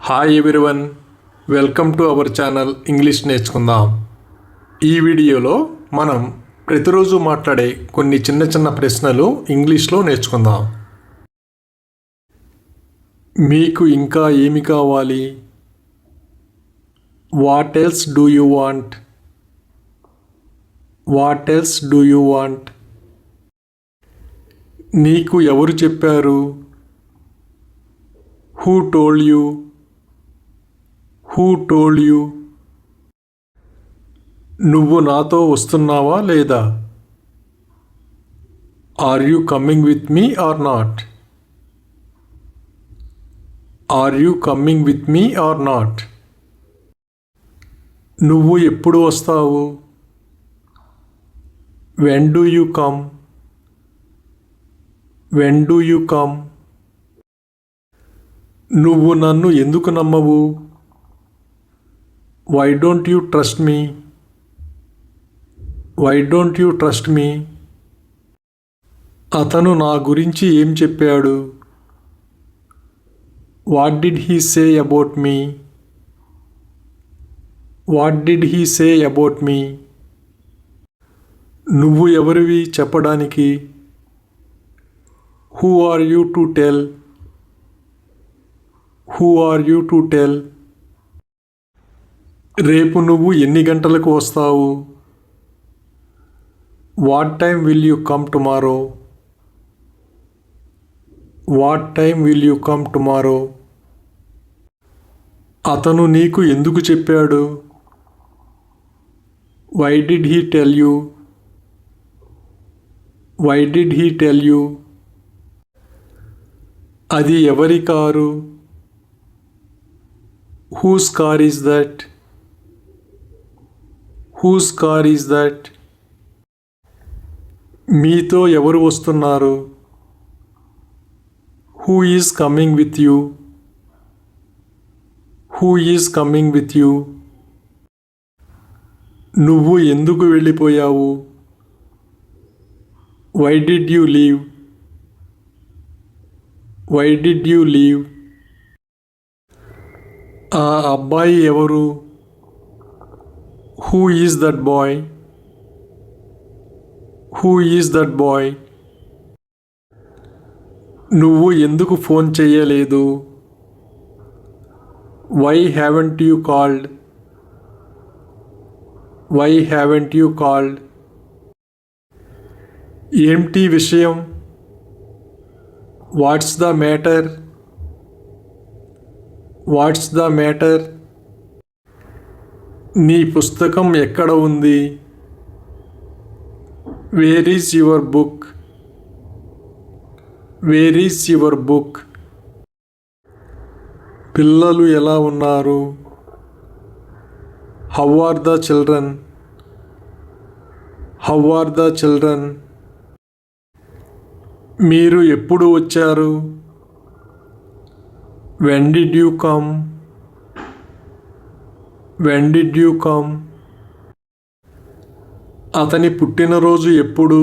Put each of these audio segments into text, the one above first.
Hi everyone, welcome to our channel English నేర్చుకుందాం. ఈ వీడియోలో మనం ప్రతిరోజు మాట్లాడే కొన్ని చిన్న చిన్న ప్రశ్నలు ఇంగ్లీష్లో నేర్చుకుందాం. మీకు ఇంకా ఏమి కావాలి? What else do you want? What else do you want? నీకు ఎవరు చెప్పారు? Who told you? Who told you? నువ్వు నాతో వస్తున్నావా లేదా? Are you coming with me or not? Are you coming with me or not? నువ్వు ఎప్పుడు వస్తావు? When do you come? When do you come? నువ్వు నన్ను ఎందుకు నమ్మవు? Why don't you trust me? Why don't you trust me? అతను నా గురించి ఏం చెప్పాడు? What did he say about me? What did he say about me? నువ్వు ఎవరివి చెప్పడానికి? Who are you to tell? Who are you to tell? రేపు నువ్వు ఎన్ని గంటలకు వస్తావు? What time will you come tomorrow? What time will you come tomorrow? అతను నీకు ఎందుకు చెప్పాడు? Why did he tell you? Why did he tell you? అది ఎవరి car? Whose car is that? Whose car is that? మీతో ఎవరు వస్తున్నారు? Who is coming with you? Who is coming with you? నువ్వు ఎందుకు వెళ్ళిపోయావు? Why did you leave? Why did you leave? ఆ అబ్బాయి ఎవరు? Who is that boy? Who is that boy? నువ్వు ఎందుకు ఫోన్ చేయలేదు? Why haven't you called? Why haven't you called? ఏంటి విషయం? What's the matter? What's the matter? నీ పుస్తకం ఎక్కడ ఉంది? Where is your book? Where is your book? పిల్లలు ఎలా ఉన్నారు? How are the children? How are the children? మీరు ఎప్పుడు వచ్చారు? When did you come? When did you come? అతని పుట్టినరోజు ఎప్పుడు?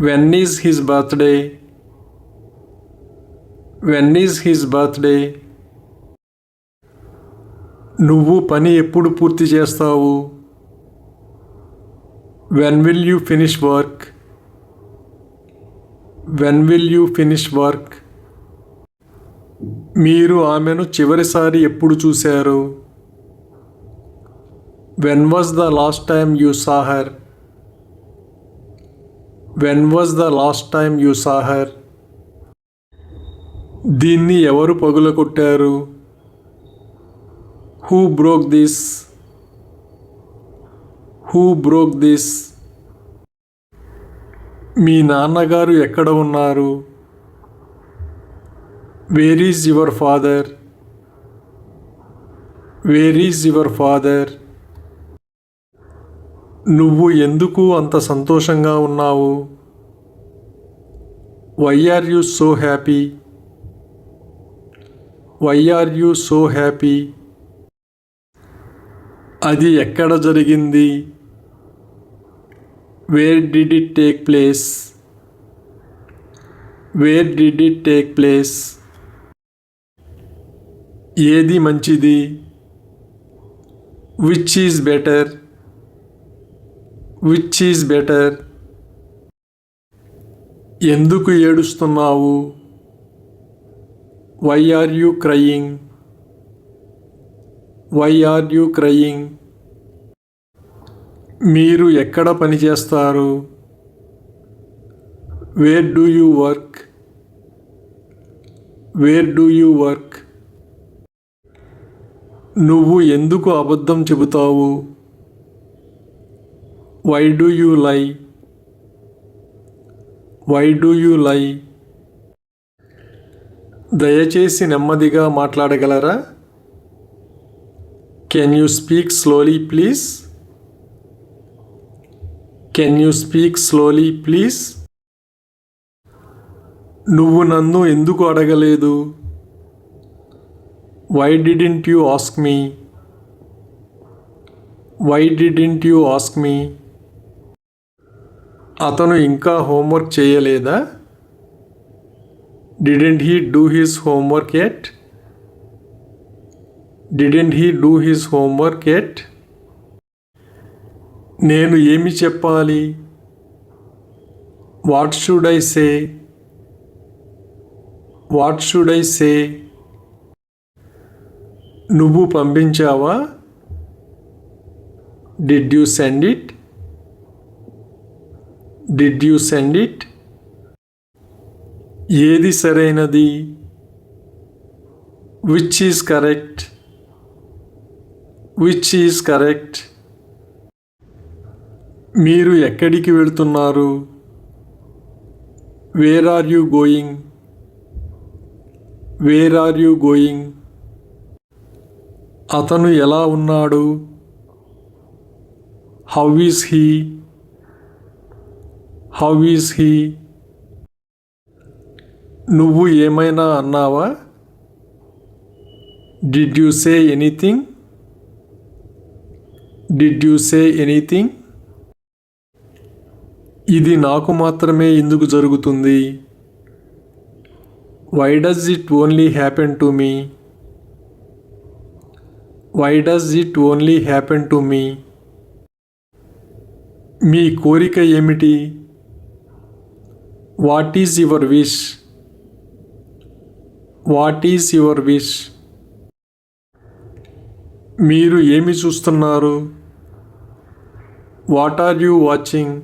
When is his birthday? When is his birthday? నువ్వు పని ఎప్పుడు పూర్తి చేస్తావు? When will you finish work? When will you finish work? మీరు ఆమెను చివరిసారి ఎప్పుడు చూశారు? When was the last time you saw her? When was the last time you saw her? దీన్ని ఎవరు పగులగొట్టారు? Who broke this? Who broke this? మీ నాన్నగారు ఎక్కడ ఉన్నారు? Where is your father? Where is your father? నువ్వు ఎందుకు అంత సంతోషంగా ఉన్నావు? Why are you so happy? Why are you so happy? అది ఎక్కడ జరిగింది? Where did it take place? Where did it take place? ఏది మంచిది? Which is better? Which is better? ఎందుకు ఏడుస్తున్నావు? Why are you crying? Why are you crying? మీరు ఎక్కడ పనిచేస్తారు? Where do you work? Where do you work? నువ్వు ఎందుకు అబద్ధం చెబుతావు? Why do you lie? Why do you lie? దయచేసి నెమ్మదిగా మాట్లాడగలరా? Can you speak slowly please? Can you speak slowly please? నువ్వు నన్ను ఎందుకు అడగలేదు? Why didn't you ask me? Why didn't you ask me? అతను ఇంకా హోంవర్క్ చేయలేదా? Didn't he do his homework yet? Didn't he do his homework yet? నేను ఏమి చెప్పాలి? What should I say? What should I say? నువ్వు పంపించావా? Did you send it? Did you send it? ఏది సరైనది? Which is correct? Which is correct? మీరు ఎక్కడికి వెళ్తున్నారు? Where are you going? Where are you going? అతను ఎలా ఉన్నాడు? How is he? How is he? నువ్వు ఏమైనా అన్నావా? Did you say anything? Did you say anything? ఇది నాకు మాత్రమే ఎందుకు జరుగుతుంది? Why does it only happen to me? Why does it only happen to me? మీ కోరిక ఏమిటి? What is your wish? What is your wish? మీరు ఏమి చూస్తున్నారు? What are you watching?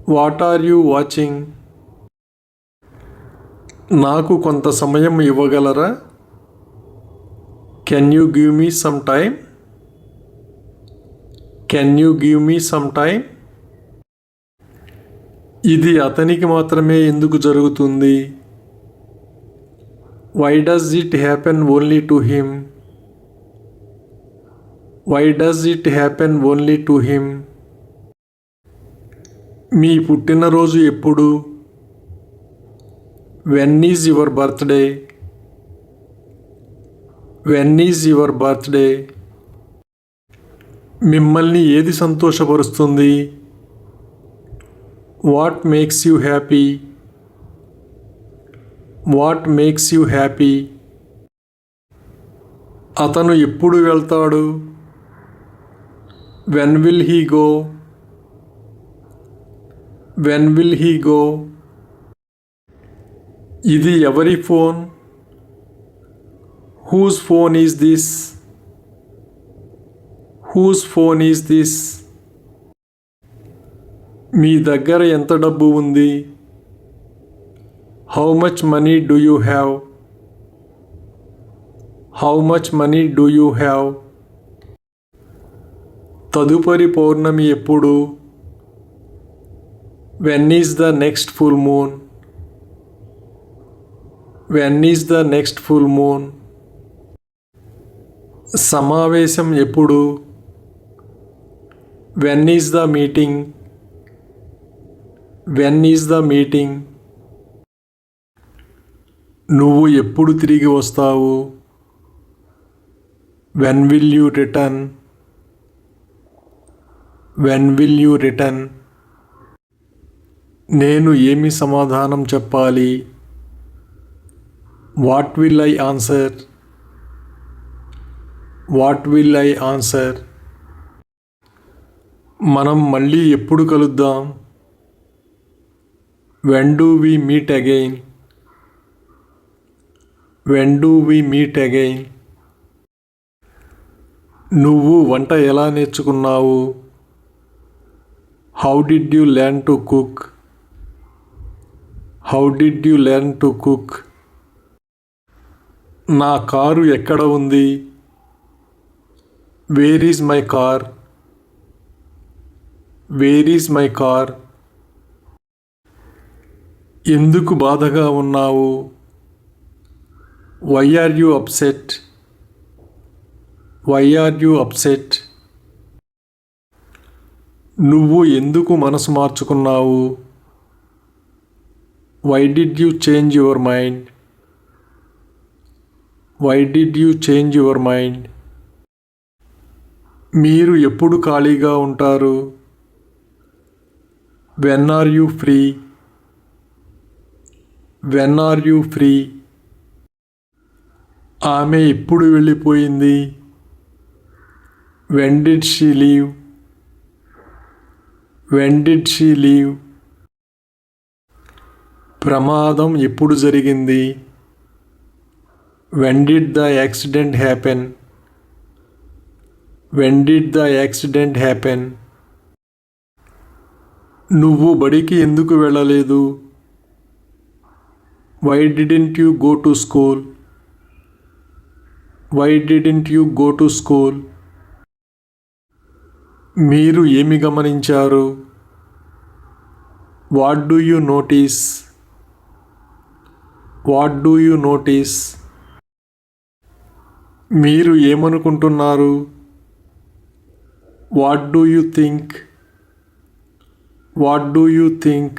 What are you watching? నాకు కొంత సమయం ఇవ్వగలరా? Can you give me some time? Can you give me some time? ఇది అతనికి మాత్రమే ఎందుకు జరుగుతుంది? Why does it happen only to him? Why does it happen only to him? మీ పుట్టినరోజు ఎప్పుడు? When is your birthday? When is your birthday? మిమ్మల్ని ఏది సంతోషపరుస్తుంది? What makes you happy? What makes you happy? అతను ఎప్పుడు వెళ్తాడు? When will he go? When will he go? ఇది ఎవరి phone? Whose phone is this? Whose phone is this? మీ దగ్గర ఎంత డబ్బు ఉంది? How much money do you have? How much money do you have? తదుపరి పౌర్ణమి ఎప్పుడు? When is the next full moon? When is the next full moon? సమావేశం ఎప్పుడు? When is the meeting? When is the meeting? నువ్వు ఎప్పుడు తిరిగి వస్తావు? When will you return? When will you return? నేను ఏమి సమాధానం చెప్పాలి? What will I answer? What will I answer? మనం మళ్ళీ ఎప్పుడు కలుద్దాం? When do we meet again? When do we meet again? నువ్వు వంట ఎలా నేర్చుకున్నావు? How did you learn to cook? How did you learn to cook? నా కారు ఎక్కడ ఉంది? Where is my car? Where is my car? ఎందుకు బాధగా ఉన్నావు? Why are you upset? Why are you upset? నువ్వు ఎందుకు మనసు మార్చుకున్నావు? Why did you change your mind? Why did you change your mind? మీరు ఎప్పుడు ఖాళీగా ఉంటారు? When are you free? When are you free? ఆమె ఎప్పుడు వెళ్ళిపోయింది? When did she leave? When did she leave? ప్రమాదం ఎప్పుడు జరిగింది? When did the accident happen? When did the accident happen? నువ్వు బడికి ఎందుకు వెళ్ళలేదు? Why didn't you go to school? Why didn't you go to school? మీరు ఏమి గమనించారు? What do you notice? What do you notice? మీరు ఏమనుకుంటున్నారు? What do you think? What do you think?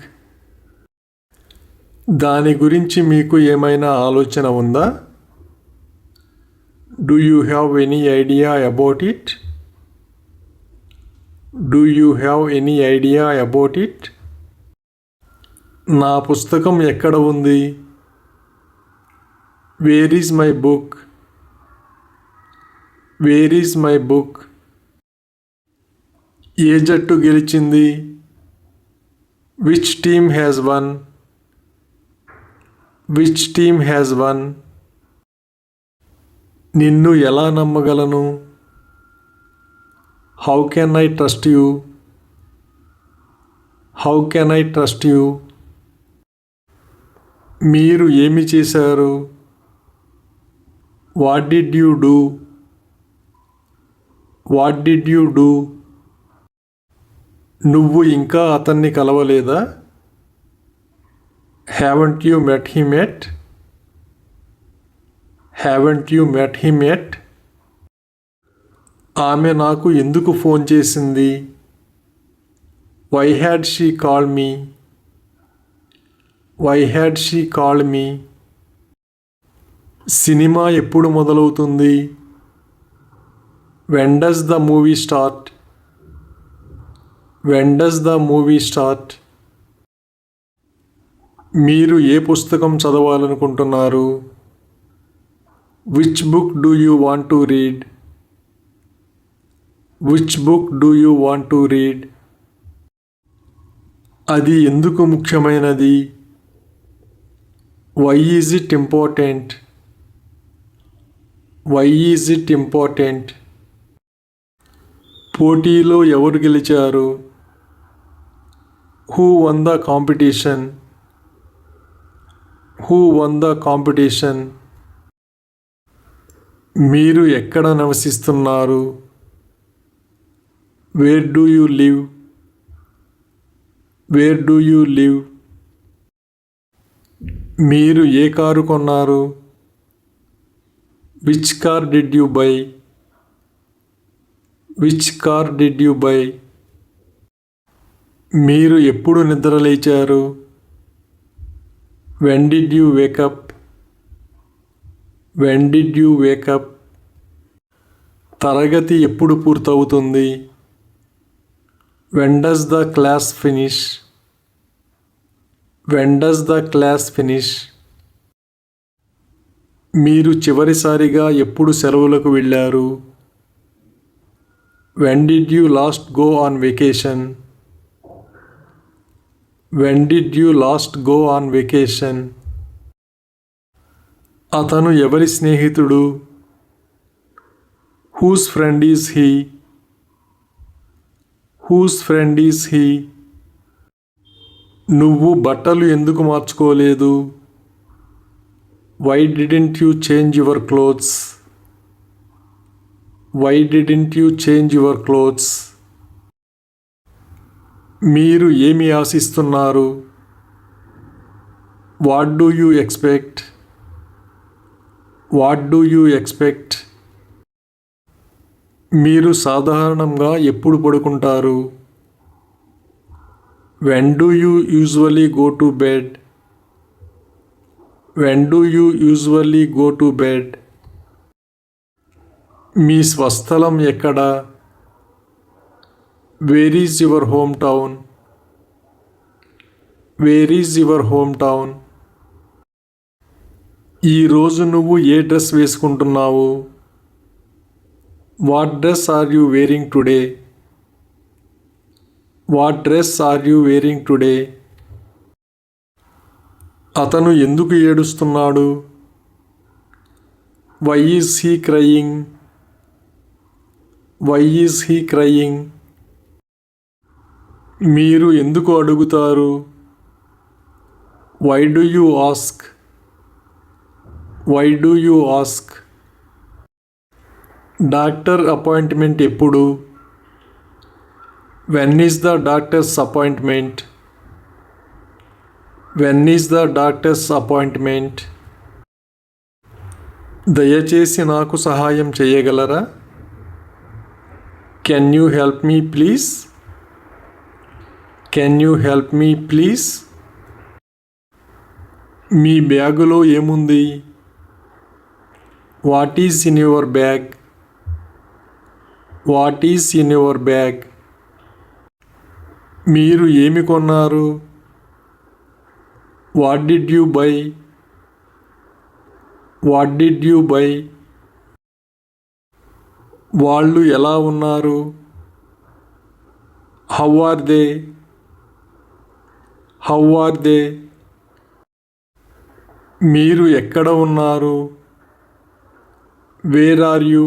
దాని గురించి మీకు ఏమైనా ఆలోచన ఉందా? Do you have any idea about it? Do you have any idea about it? నా పుస్తకం ఎక్కడ ఉంది? Where is my book? Where is my book? ఏ జట్టు గెలిచింది? Which team has won? Which team has won? నిన్ను ఎలా నమ్మగలను? How can I trust you? How can I trust you? మీరు ఏమి చేశారు? What did you do? What did you do? నువ్వు ఇంకా అతన్ని కలవలేదా? Haven't you met him yet? Haven't you met him yet? ఆమె నాకు ఎందుకు ఫోన్ చేసింది? Why had she called me? Why had she called me? Cinema ఎప్పుడు మొదలవుతుంది? When does the movie start? When does the movie start? మీరు ఏ పుస్తకం చదవాలనుకుంటున్నారు? Which book do you want to read? Which book do you want to read? అది ఎందుకు ముఖ్యమైనది? Why is it important? Why is it important? పోటీలో ఎవరు గెలిచారు? Who won the competition? Who won the competition? మీరు ఎక్కడ నివసిస్తున్నారు? Where do you live? Where do you live? మీరు ఏ కారు కొన్నారు? Which car did you buy? Which car did you buy? మీరు ఎప్పుడు నిద్రలేచారు? When did you wake up? When did you wake up? తరగతి ఎప్పుడు పూర్తవుతుంది? When does the class finish? When does the class finish? మీరు చివరిసారిగా ఎప్పుడు సెలవులకు వెళ్ళారు? When did you last go on vacation? When did you last go on vacation? అతను ఎవరి స్నేహితుడు? Whose friend is he? Whose friend is he? నువ్వు బట్టలు ఎందుకు మార్చుకోలేదు? Why didn't you change your clothes? Why didn't you change your clothes? మీరు ఏమి ఆశిస్తున్నారు? What do you expect? What do you expect? మీరు సాధారణంగా ఎప్పుడు పడుకుంటారు? When do you usually go to bed? When do you usually go to bed? మీ స్వస్థలం ఎక్కడ? Where is your hometown? Where is your hometown? ఈరోజు నువ్వు ఏ dress వేసుకుంటున్నావు? What dress are you wearing today? What dress are you wearing today? అతను ఎందుకు ఏడుస్తున్నాడు? Why is he crying? Why is he crying? మీరు ఎందుకు అడుగుతారు? Why do you ask? Why do you ask? Doctor appointment ఎప్పుడు? When is the doctor's appointment? When is the doctor's appointment? దయచేసి నాకు సహాయం చేయగలరా? Can you help me please? Can you help me please? మీ బ్యాగులో ఏముంది? What is in your bag? What is in your bag? మీరు ఏమి కొన్నారు? What did you buy? What did you buy? వాళ్ళు ఎలా ఉన్నారు? How are they? How are they? మీరు ఎక్కడ ఉన్నారు? Where are you?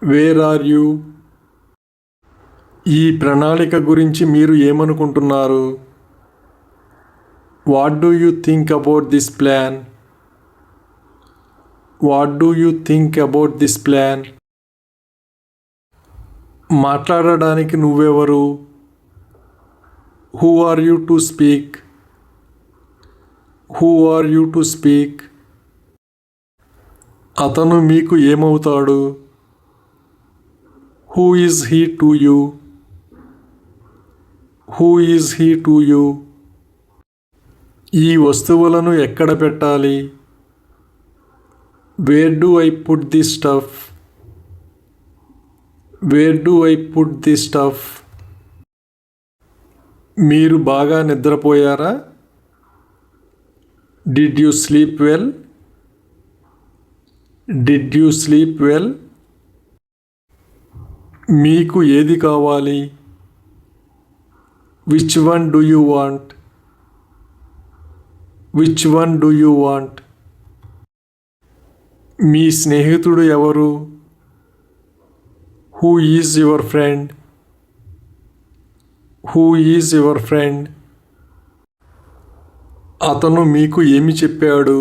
Where are you? ఈ ప్రణాళిక గురించి మీరు ఏమనుకుంటున్నారు? What do you think about this plan? What do you think about this plan? మాట్లాడడానికి నువ్వెవరు? Who are you to speak? Who are you to speak? అతను మీకు ఏమవుతాడు? Who is he to you? Who is he to you? ఈ వస్తువులను ఎక్కడ పెట్టాలి? Where do I put this stuff? Where do I put this stuff? మీరు బాగా నిద్రపోయారా? Did you sleep well? Did you sleep well? మీకు ఏది కావాలి? Which one do you want? Which one do you want? మీ స్నేహితుడు ఎవరు? Who is your friend? Who is your friend? అతను మీకు ఏమి చెప్పాడు?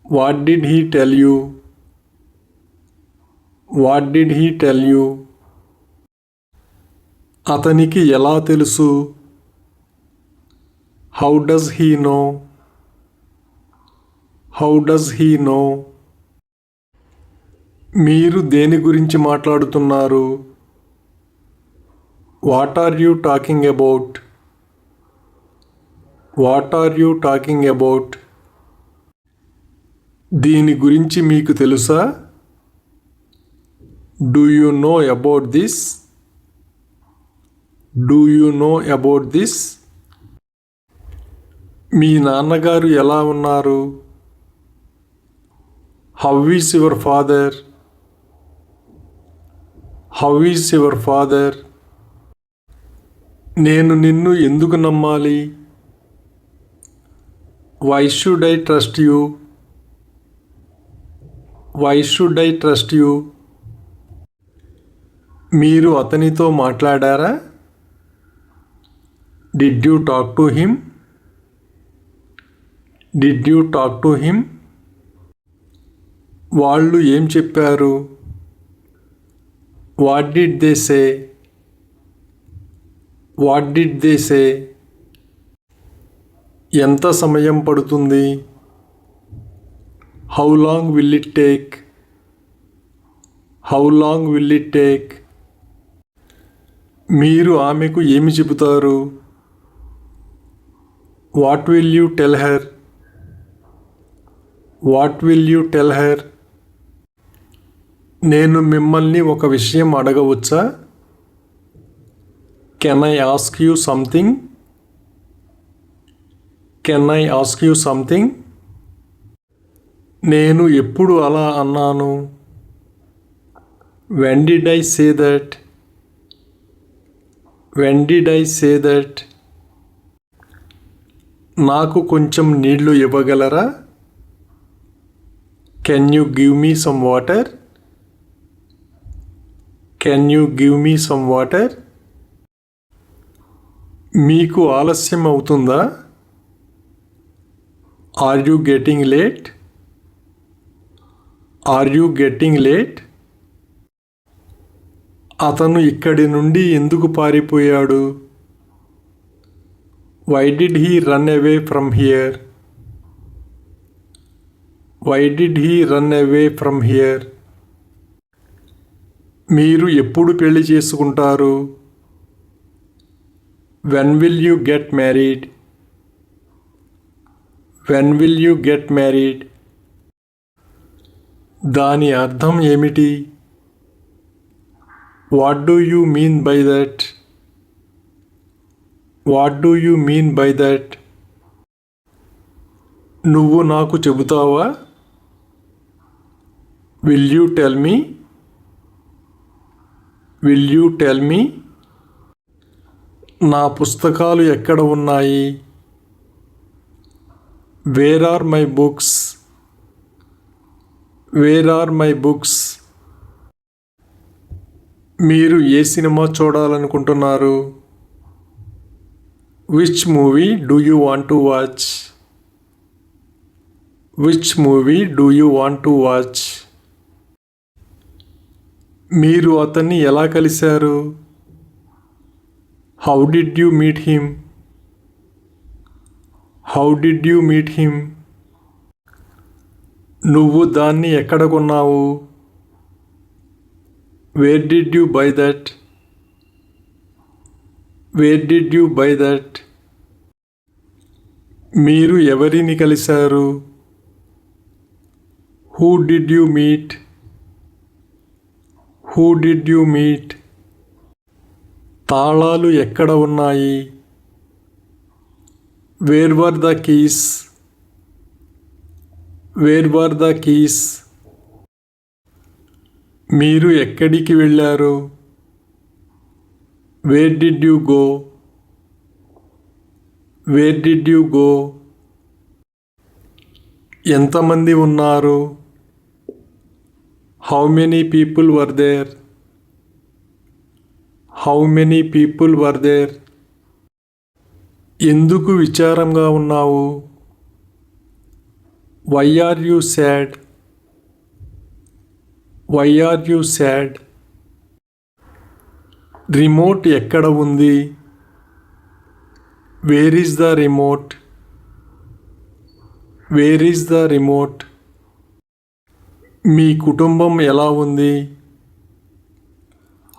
What did he tell you? What did he tell you? అతనికి ఎలా తెలుసు? How does he know? How does he know? మీరు దేని గురించి మాట్లాడుతున్నారు? What are you talking about? What are you talking about? దీని గురించి మీకు తెలుసా? Do you know about this? Do you know about this? మీ నాన్నగారు ఎలా ఉన్నారు? How is your father? How is your father? నేను నిన్ను ఎందుకు నమ్మాలి? Why should I trust you? Why should I trust you? మీరు అతనితో మాట్లాడారా? Did you talk to him? Did you talk to him? వాళ్ళు ఏం చెప్పారు? What did they say? What did they say? ఎంత సమయం పడుతుంది? How long will it take? How long will it take? మీరు ఆమెకు ఏమి చెబుతారు? What will you tell her? What will you tell her? నేను మిమ్మల్ని ఒక విషయం అడగవచ్చా? Can I ask you something? Can I ask you something? నేను ఎప్పుడు అలా అన్నాను? When did I say that? When did I say that? నాకు కొంచెం నీళ్లు ఇవ్వగలరా? Can you give me some water? Can you give me some water? మీకు ఆలస్యం అవుతుందా? Are you getting late? Are you getting late? అతను ఇక్కడి నుండి ఎందుకు పారిపోయాడు? Why did he run away from here? Why did he run away from here? మీరు ఎప్పుడు పెళ్లి చేసుకుంటారు? When will you get married? When will you get married? దాని అర్థం ఏమిటి? What do you mean by that? What do you mean by that? నువ్వు నాకు చెబుతావా? Will you tell me? Will you tell me? నా పుస్తకాలు ఎక్కడ ఉన్నాయి? Where are my books? Where are my books? మీరు ఏ సినిమా చూడాలనుకుంటున్నారు? Which movie do you want to watch? Which movie do you want to watch? మీరు అతన్ని ఎలా కలిశారు? How did you meet him? How did you meet him? నువ్వు దాన్ని ఎక్కడ కొన్నావు? Where did you buy that? Where did you buy that? మీరు ఎవరిని కలిశారు? Who did you meet? Who did you meet? తాళాలు ఎక్కడ ఉన్నాయి? Where were the keys? Where were the keys? మీరు ఎక్కడికి వెళ్ళారు? Where did you go? Wear did you go? ఎంతమంది ఉన్నారు? How many people were there? How many people were there? ఎందుకు విచారంగా ఉన్నావు? Why are you sad? Why are you sad? Remote ఎక్కడ ఉంది? Where is the remote? Where is the remote? మీ కుటుంబం ఎలా ఉంది?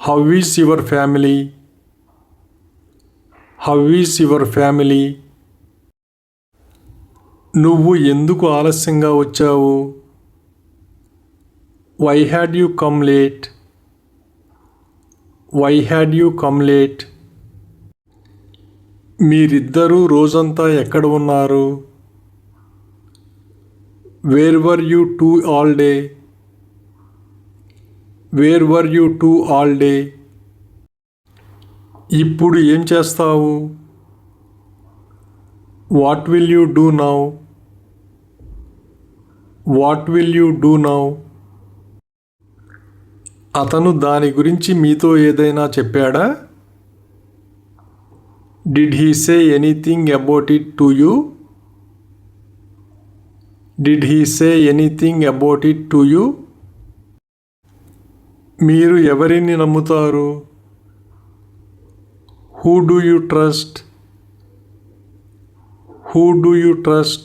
How is your family? How is your family? నువ్వు ఎందుకు ఆలస్యంగా వచ్చావు? Why had you come late? Why had you come late? మీరిద్దరూ రోజంతా ఎక్కడ ఉన్నారు? Where were you two all day? Wear were you two all day? ఇప్పుడు ఏం చేస్తావు? What will you do now? What will you do now? అతను దాని గురించి మీతో ఏదైనా చెప్పాడా? Did he say anything about it to you? Did he say anything about it to you? మీరు ఎవరిని నమ్ముతారు? Who do you trust? Who do you trust?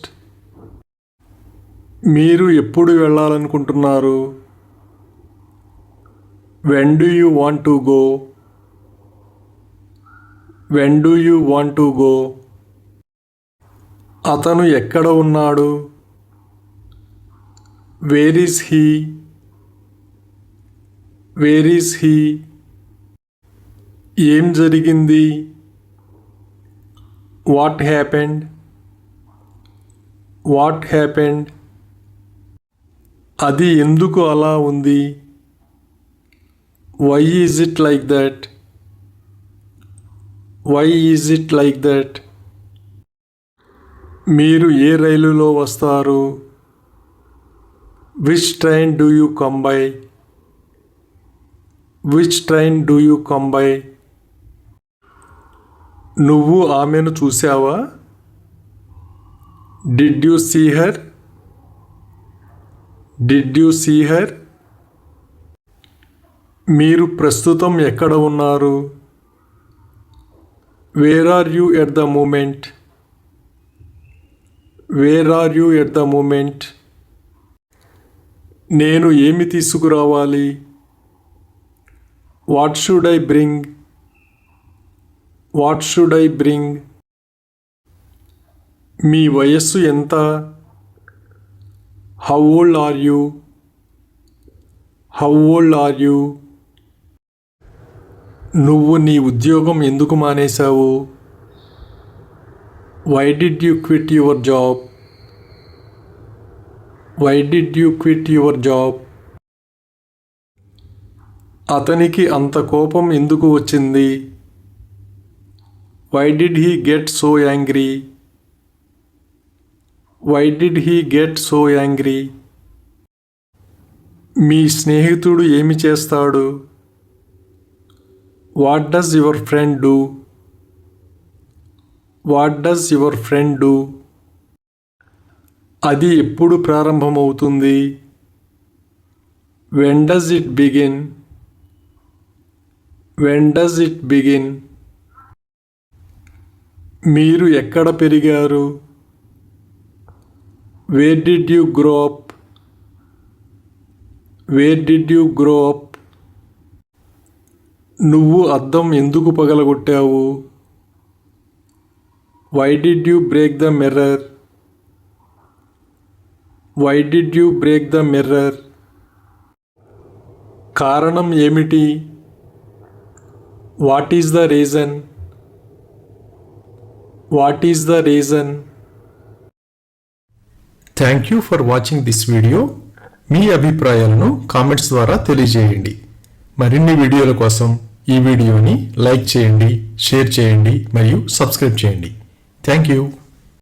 మీరు ఎప్పుడు వెళ్ళాలనుకుంటున్నారు? When do you want to go? When do you want to go? అతను ఎక్కడ ఉన్నాడు? Where is he? Where is he? ఏం జరిగింది? What happened? What happened? అది ఎందుకు అలా ఉంది? Why is it like that? Why is it like that? మీరు ఏ రైలులో వస్తారు? Which train do you come by? Which train do you come by? నువ్వు ఆమెను చూసావా? Did you see her? Did you see her? మీరు ప్రస్తుతం ఎక్కడ ఉన్నారు? Where are you at the moment? Where are you at the moment? నేను ఏమి తీసుకురావాలి? What should I bring? What should I bring? మీ వయస్సు ఎంత? How old are you? How old are you? నువ్వు నీ ఉద్యోగం ఎందుకు మానేశావు? Why did you quit your job? Why did you quit your job? అతనికి అంత కోపం ఎందుకు వచ్చింది? Why did he get so angry? Why did he get so angry? మీ స్నేహితుడు ఏమి చేస్తాడు? What does your friend do? What does your friend do? అది ఎప్పుడు ప్రారంభమవుతుంది? When does it begin? When does it begin? మీరు ఎక్కడ పెరిగారు? Where did you grow up? Where did you grow up? నువ్వు అద్దం ఎందుకు పగలగొట్టావు? Why did you break the mirror? Why did you break the mirror? కారణం ఏమిటి? What is the reason? What is the reason? Thank you for watching this video. మీ అభిప్రాయాలను comments ద్వారా తెలియజేయండి. మరిన్ని వీడియోల కోసం ఈ వీడియోని లైక్ చేయండి, షేర్ చేయండి మరియు సబ్స్క్రైబ్ చేయండి. Thank you.